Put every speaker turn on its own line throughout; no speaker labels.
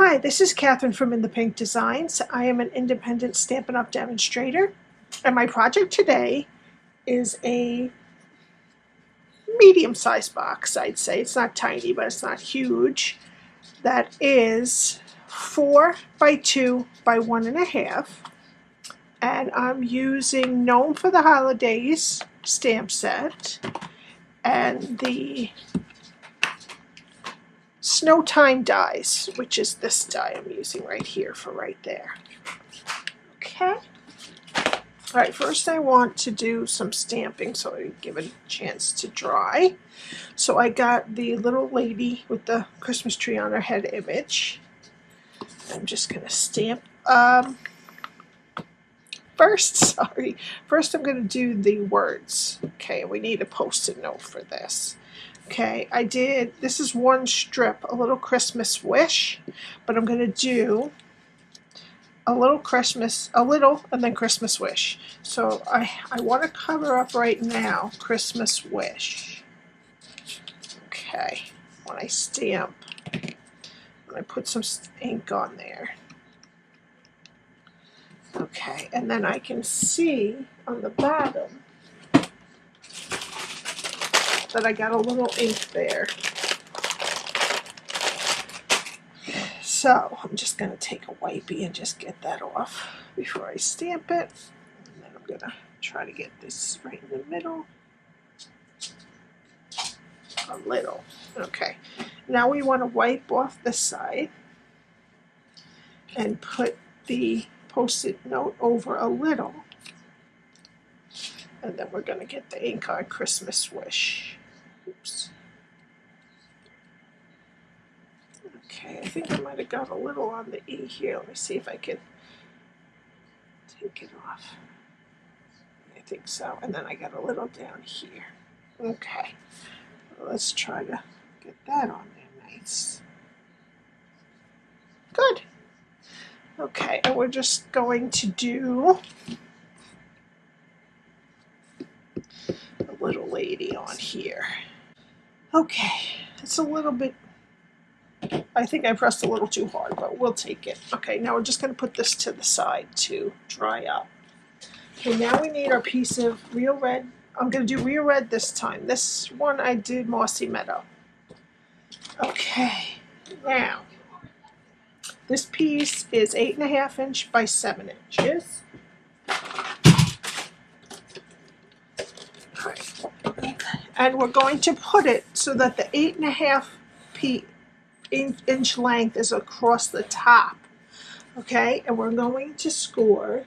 Hi, this is Catherine from In the Pink Designs. I am an independent Stampin' Up! Demonstrator, and my project today is a medium-sized box, I'd say. It's not tiny, but it's not huge. That is 4 by 2 by 1.5, and I'm using Gnome for the Holidays stamp set and the Snow Time dies, which is this die I'm using right here for right there. Okay. All right, first I want to do some stamping so I give it a chance to dry. So I got the little lady with the Christmas tree on her head image. I'm just going to stamp. First I'm going to do the words. Okay, we need a Post-it note for this. Okay, this is one strip, a little Christmas wish, but I'm going to do a little, and then Christmas wish. So I want to cover up right now Christmas wish. Okay, when I stamp, when I put some ink on there. Okay, and then I can see on the bottom that I got a little ink there. So I'm just going to take a wipey and just get that off before I stamp it. And then I'm going to try to get this right in the middle. A little. Okay. Now we want to wipe off this side and put the Post-it note over a little. And then we're going to get the ink on Christmas wish. Oops. Okay, I think I might have got a little on the E here. Let me see if I can take it off. I think so. And then I got a little down here. Okay, let's try to get that on there nice. Good. Okay, and we're just going to do a little lady on here. Okay, it's a little bit, I think I pressed a little too hard, but we'll take it. Okay, now we're just going to put this to the side to dry up. Okay, now we need our piece of real red. I'm going to do real red this time. This one I did Mossy Meadow. Okay, now this piece is 8.5 inch by 7 inches. And we're going to put it so that the 8.5 inch length is across the top. Okay, and we're going to score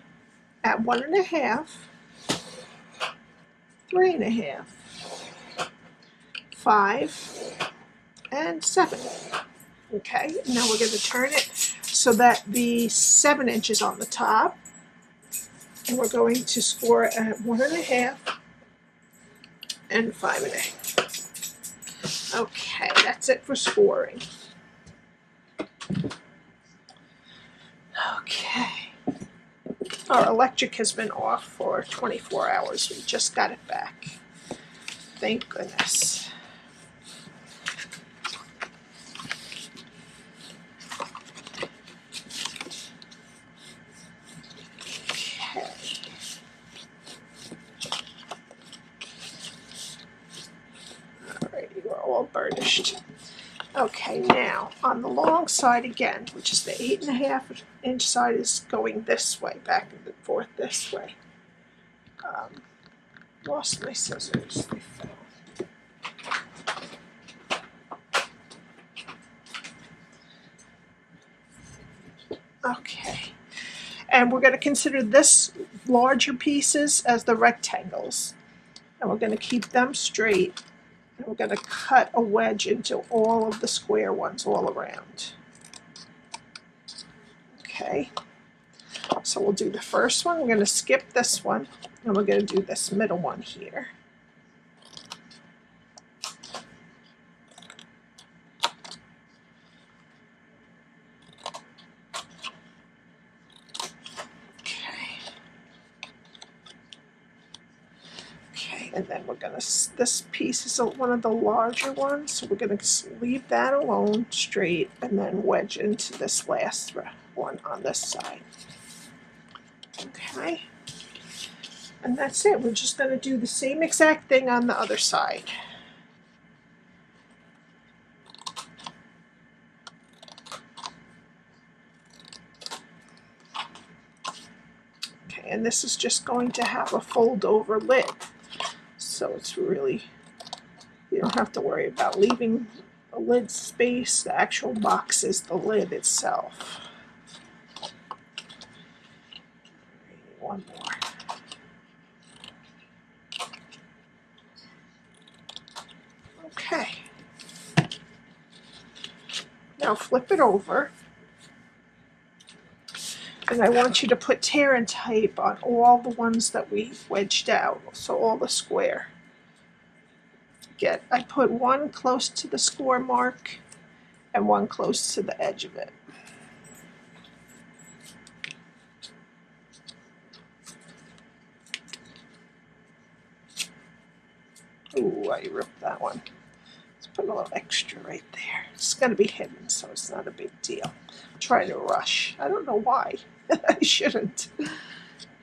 at 1.5, 3.5, 5, and 7. Okay, now we're going to turn it so that the 7 inches on the top, and we're going to score at 1.5 and 5.5. Okay, that's it for scoring. Okay, our electric has been off for 24 hours. We just got it back. Thank goodness. Okay. Alrighty, we're all burnished. Okay, now on the long side again, which is the 8.5 inch side, is going this way, back and forth this way. Lost my scissors. They fell. Okay, and we're going to consider this larger pieces as the rectangles, and we're going to keep them straight. And we're going to cut a wedge into all of the square ones all around. Okay, so we'll do the first one. We're going to skip this one, and we're going to do this middle one here. Okay, And then we're going to, this piece is one of the larger ones, so we're going to leave that alone straight and then wedge into this last one on this side. Okay, and that's it. We're just going to do the same exact thing on the other side. Okay, and this is just going to have a fold over lid, so it's really, you don't have to worry about leaving a lid space. The actual box is the lid itself. One more. Okay. Now flip it over. And I want you to put tear and tape on all the ones that we wedged out, so all the square. I put one close to the score mark and one close to the edge of it. Ooh, I ripped that one. Let's put a little extra right there. It's going to be hidden, so it's not a big deal. I'm trying to rush. I don't know why. I shouldn't.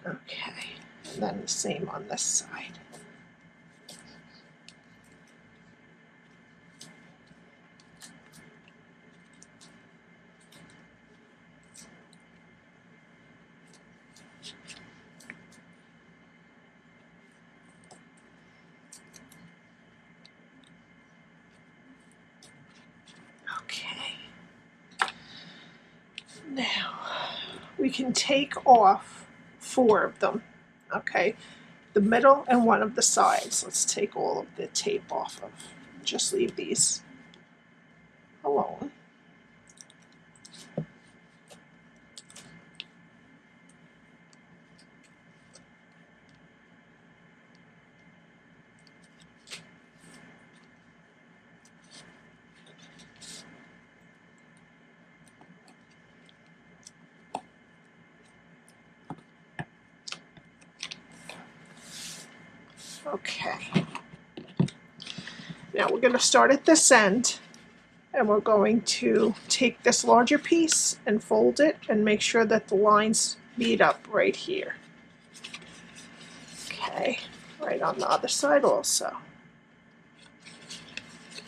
Okay, and then the same on this side. Okay. Now, we can take off 4 of them, okay? The middle and one of the sides. Let's take all of the tape off of. Just leave these alone. Okay. Now we're going to start at this end, and we're going to take this larger piece and fold it and make sure that the lines meet up right here. Okay, right on the other side also.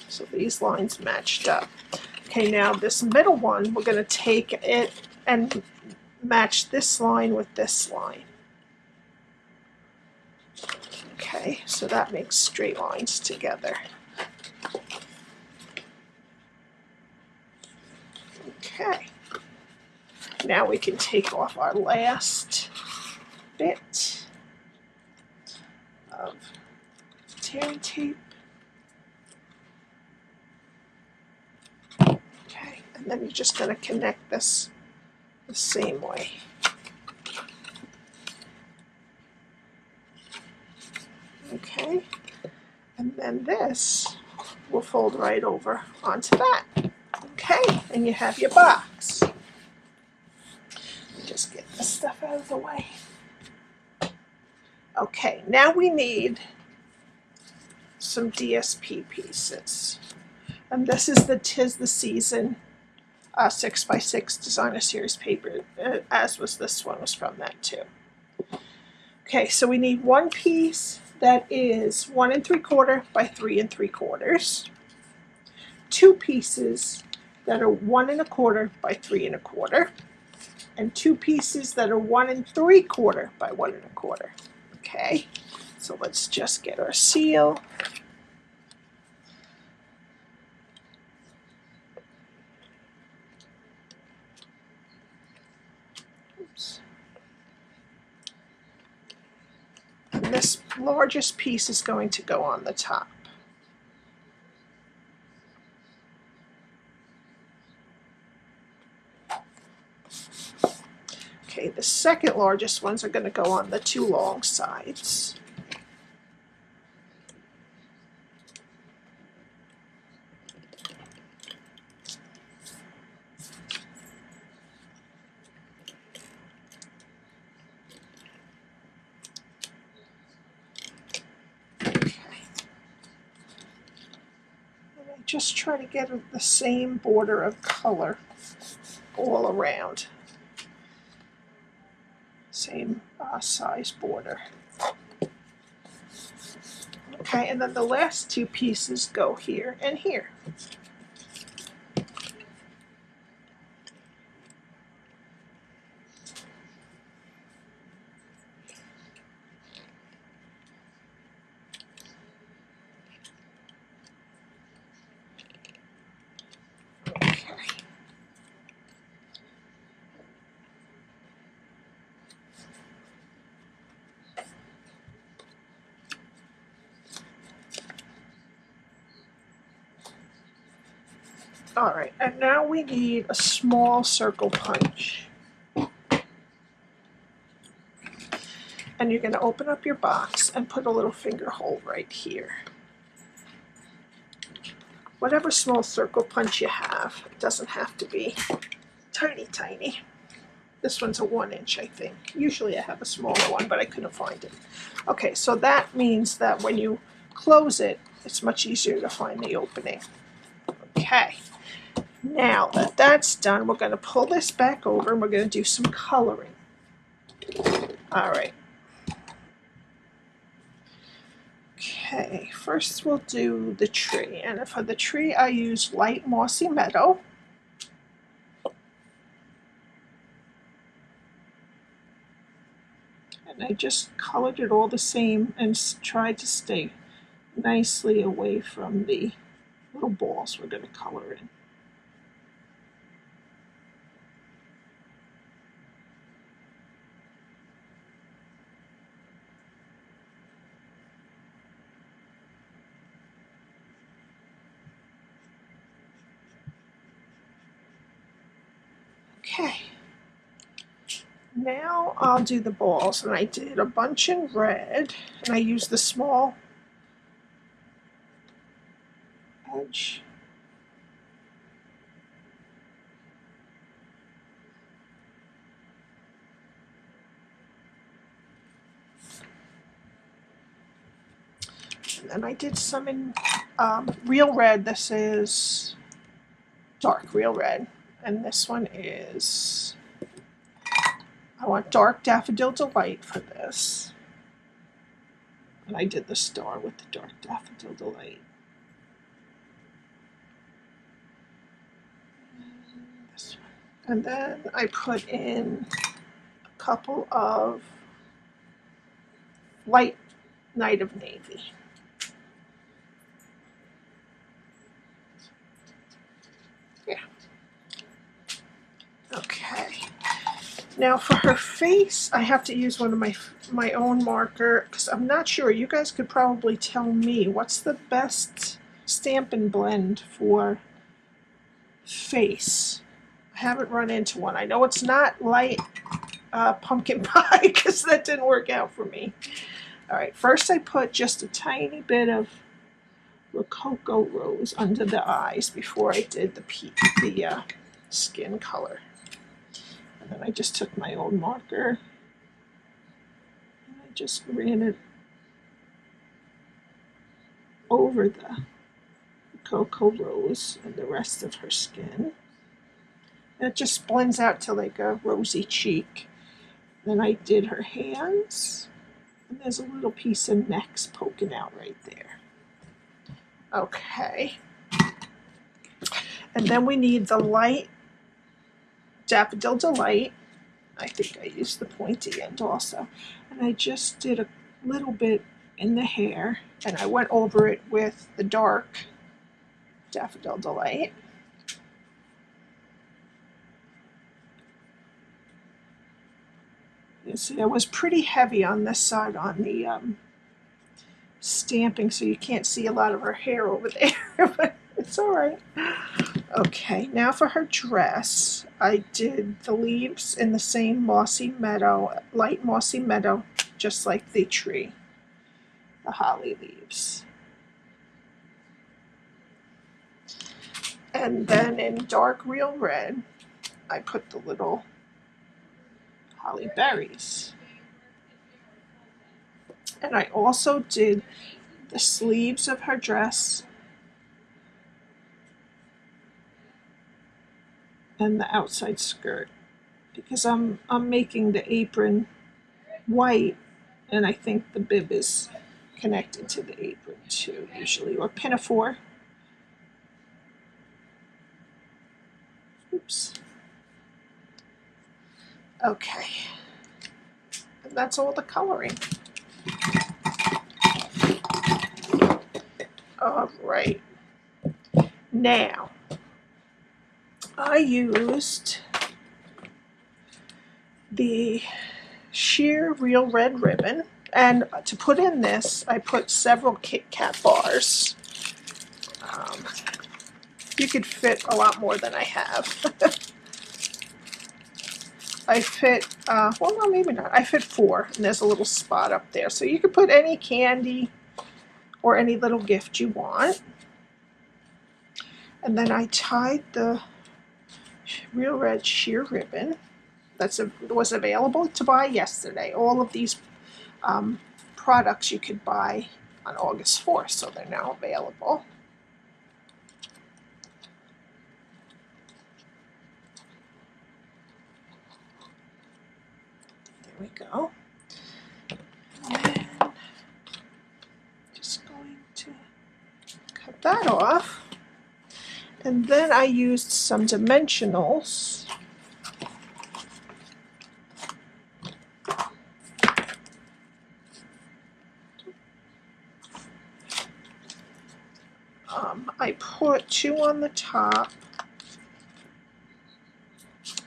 So these lines matched up. Okay, now this middle one, we're going to take it and match this line with this line. Okay, so that makes straight lines together. Okay, now we can take off our last bit of tearing tape. Okay, and then you're just going to connect this the same way. Okay, and then this will fold right over onto that. Okay, and you have your box. Just get this stuff out of the way. Okay, now we need some DSP pieces. And this is the 'Tis the Season 6x6 Designer Series paper, as was this one, was from that too. Okay, so we need one piece that is 1 3/4 by 3 3/4. 2 pieces that are 1 1/4 by 3 1/4. And 2 pieces that are 1 3/4 by 1 1/4. Okay, so let's just get our seal. Oops. And this largest piece is going to go on the top. Okay, the second largest ones are going to go on the 2 long sides. just try to get the same border of color all around. Same size border. Okay, and then the last two pieces go here and here. All right, and now we need a small circle punch. And you're going to open up your box and put a little finger hole right here. Whatever small circle punch you have, it doesn't have to be tiny, tiny. This one's a 1 inch, I think. Usually I have a smaller one, but I couldn't find it. Okay, so that means that when you close it, it's much easier to find the opening. Okay. Now that that's done, we're going to pull this back over and we're going to do some coloring. All right. Okay, first we'll do the tree. And for the tree, I use light mossy meadow. And I just colored it all the same and tried to stay nicely away from the little balls we're going to color in. Okay, now I'll do the balls, and I did a bunch in red, and I used the small edge. And then I did some in real red. This is dark real red. And this one is, I want dark Daffodil Delight for this. And I did the star with the dark Daffodil Delight. This one. And then I put in a couple of light Night of Navy. Yeah. Okay. Now for her face, I have to use one of my own marker because I'm not sure. You guys could probably tell me what's the best Stampin' Blend for face. I haven't run into one. I know it's not light pumpkin pie because that didn't work out for me. All right, first I put just a tiny bit of Rococo Rose under the eyes before I did the skin color. And then I just took my old marker and I just ran it over the Cocoa Rose and the rest of her skin. And it just blends out to like a rosy cheek. Then I did her hands, and there's a little piece of necks poking out right there. Okay. And then we need the light Daffodil Delight. I think I used the pointy end also. And I just did a little bit in the hair, and I went over it with the dark Daffodil Delight. You see, I was pretty heavy on this side on the stamping, so you can't see a lot of her hair over there, but it's all right. Okay, now for her dress, I did the leaves in the same mossy meadow, light mossy meadow, just like the tree, the holly leaves. And then in dark real red, I put the little holly berries. And I also did the sleeves of her dress and the outside skirt, because I'm making the apron white, and I think the bib is connected to the apron too, usually, or pinafore. Oops. Okay, and that's all the coloring. All right, now I used the sheer real red ribbon, and to put in this I put several Kit Kat bars. You could fit a lot more than I have. I fit, well, no, maybe not. I fit 4, and there's a little spot up there. So you could put any candy or any little gift you want. And then I tied the real red sheer ribbon that was available to buy yesterday. All of these products you could buy on August 4th, so they're now available. There we go. And just going to cut that off. And then I used some dimensionals. I put 2 on the top,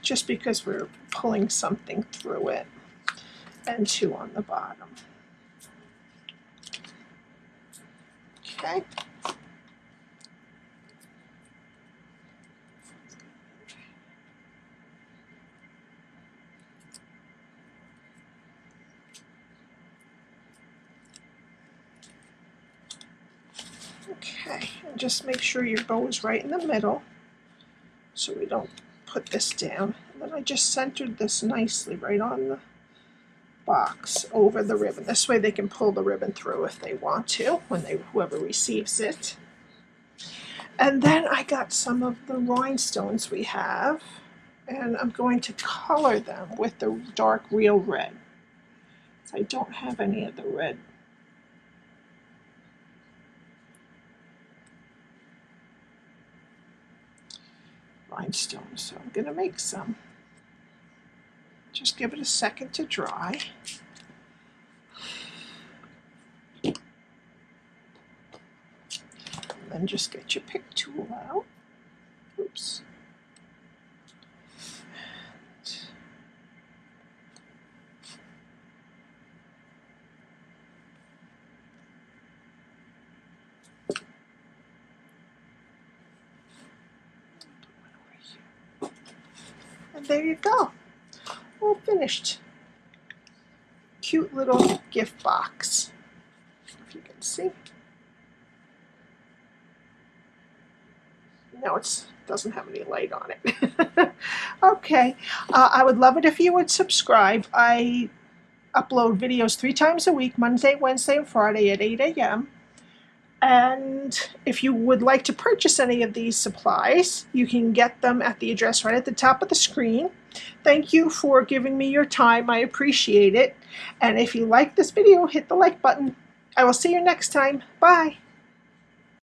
just because we're pulling something through it, and 2 on the bottom. Okay. Okay, and just make sure your bow is right in the middle so we don't put this down. And then I just centered this nicely right on the box over the ribbon. This way they can pull the ribbon through if they want to, when whoever receives it. And then I got some of the rhinestones we have, and I'm going to color them with the dark real red. I don't have any of the red. Rhinestones, so I'm going to make some. Just give it a second to dry. And then just get your pick tool out. Oops. And there you go. All finished. Cute little gift box, if you can see. No, it doesn't have any light on it. Okay, I would love it if you would subscribe. I upload videos 3 times a week, Monday, Wednesday, and Friday at 8 a.m. And if you would like to purchase any of these supplies, you can get them at the address right at the top of the screen. Thank you for giving me your time. I appreciate it. And if you like this video, hit the like button. I will see you next time. Bye.